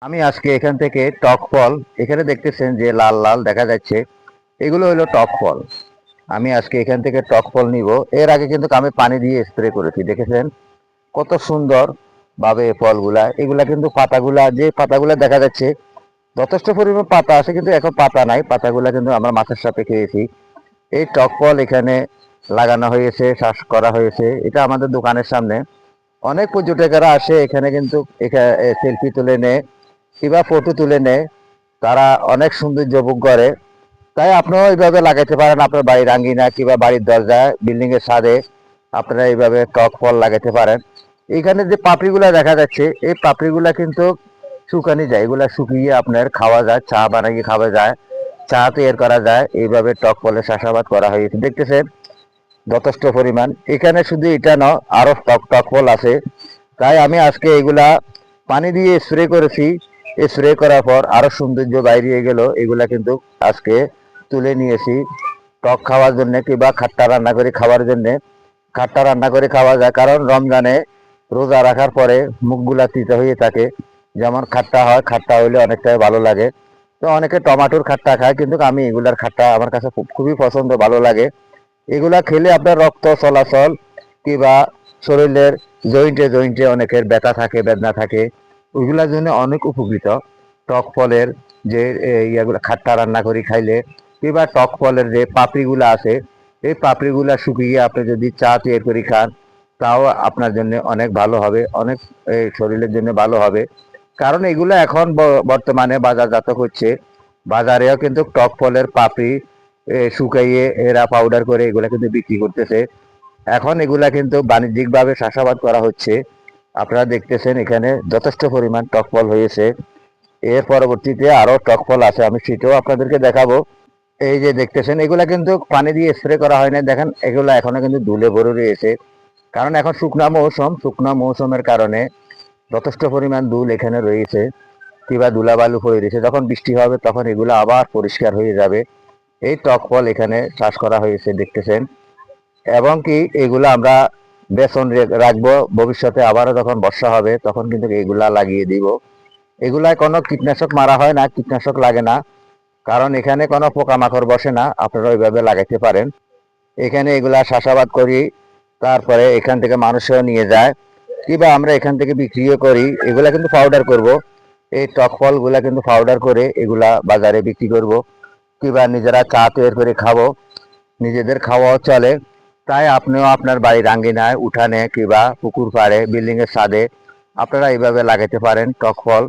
আমি আজকে এখান থেকে টক ফল, এখানে দেখতেছেন যে লাল লাল দেখা যাচ্ছে, এগুলো হলো টক ফল। আমি আজকে এখান থেকে টক ফল নিব। এর আগে কিন্তু আমি পানি দিয়ে স্প্রে করেছি, দেখেছেন কত সুন্দর ভাবে ফলগুলা। এগুলা কিন্তু পাতাগুলা, যে পাতাগুলা দেখা যাচ্ছে যথেষ্ট পরিমাণ পাতা আছে, কিন্তু এখন পাতা নাই। পাতাগুলা কিন্তু আমরা মাছের সাথে খেয়েছি। এই টক ফল এখানে লাগানো হয়েছে, চাষ করা হয়েছে। এটা আমাদের দোকানের সামনে অনেক পর্যটকেরা আসে এখানে, কিন্তু এখানে সেলফি তুলে নেয় কিংবা ফটো তুলে নেয়। তারা অনেক সৌন্দর্য উপভোগ করে। তাই আপনিও এইভাবে লাগাইতে পারেন আপনার বাড়ির আঙ্গিনা কিংবা বাড়ির দরজায়, বিল্ডিং এর ছাদে আপনারা এইভাবে টক ফল লাগাইতে পারেন। এখানে যে পাপড়িগুলা দেখা যাচ্ছে, এই পাপড়িগুলা কিন্তু শুকানি যায়। এগুলা শুকিয়ে আপনার খাওয়া যায়, চা বানিয়ে খাওয়া যায়, চা তৈরি করা যায়। এইভাবে টক ফলের চাষাবাদ করা হয়েছে, দেখতেছেন যথেষ্ট পরিমাণ। এখানে শুধু এটা নয়, আরো টক টক ফল আছে। তাই আমি আজকে এগুলা পানি দিয়ে স্প্রে করেছি। স্প্রে করার পর আরো সৌন্দর্য বাইরে গেল। এগুলা কিন্তু আজকে তুলে নিয়েছি টক খাওয়ার জন্য কিংবা খাট্টা রান্না করে খাওয়ার জন্য। খাট্টা রান্না করে খাওয়া যায়, কারণ রমজানে রোজা রাখার পরে মুখগুলা তিতা হয়ে থাকে। যেমন খাট্টা হয়, খাট্টা হইলে অনেকটাই ভালো লাগে। তো অনেকে টমাটোর খাট্টা খায়, কিন্তু আমি এগুলার খাট্টা আমার কাছে খুবই পছন্দ, ভালো লাগে। এগুলা খেলে আপনার রক্ত চলাচল কিংবা শরীরের জয়েন্টে জয়েন্টে অনেকের ব্যথা থাকে, বেদনা থাকে, ওইগুলার জন্য অনেক উপকৃত। টক ফলের যে ইয়াগুলা খাট্টা রান্না করে খাইলে কিংবা টক ফলের যে পাপড়িগুলা আছে, এই পাপড়িগুলা শুকিয়ে আপনি যদি চা তৈরি করে খান, তাও আপনার জন্য অনেক ভালো হবে, অনেক শরীরের জন্য ভালো হবে। কারণ এগুলো এখন বর্তমানে বাজারজাত হচ্ছে। বাজারেও কিন্তু টক ফলের পাপড়ি শুকাইয়ে এরা পাউডার করে এগুলা কিন্তু বিক্রি করতেছে। এখন এগুলা কিন্তু বাণিজ্যিকভাবে চাষাবাদ করা হচ্ছে। আপনারা দেখতেছেন এখানে যথেষ্ট পরিমাণ টক ফল হয়েছে। এর পরবর্তীতে আরো টক ফল আছে, আমি সেটাও আপনাদেরকে দেখাবো। এই যে দেখতেছেন এগুলা কিন্তু পানি দিয়ে স্প্রে করা হয় না, দেখেন এগুলা এখনো কিন্তু ধুলে ভরে রয়েছে। কারণ এখন শুকনা মৌসুম, শুকনা মৌসুমের কারণে যথেষ্ট পরিমাণ ধুল এখানে রয়েছে কিংবা ধুলাবালু হয়ে রয়েছে। যখন বৃষ্টি হবে তখন এগুলো আবার পরিষ্কার হয়ে যাবে। এই টক ফল এখানে চাষ করা হয়েছে, দেখতেছেন। এবং কি এগুলা আমরা বেসন রাখবো, ভবিষ্যতে আবারও যখন বর্ষা হবে তখন কিন্তু এগুলা লাগিয়ে দিব। এগুলায় কোনো কীটনাশক মারা হয় না, কীটনাশক লাগে না, কারণ এখানে কোনো পোকামাকড় বসে না। আপনারা ওইভাবে লাগাইতে পারেন। এখানে এগুলা চাষাবাদ করি, তারপরে এখান থেকে মানুষও নিয়ে যায় কিংবা আমরা এখান থেকে বিক্রিও করি। এগুলা কিন্তু পাউডার করব। এই টক ফলগুলা কিন্তু পাউডার করে এগুলা বাজারে বিক্রি করব কিংবা নিজেরা চা তৈরি করে খাবো, নিজেদের খাওয়াও চলে। তাই আপনিও আপনার বাড়ির আঙ্গিনায়, উঠানে কিংবা পুকুর পাড়ে, বিল্ডিং এর ছাদে আপনারা এইভাবে লাগাতে পারেন টক ফল।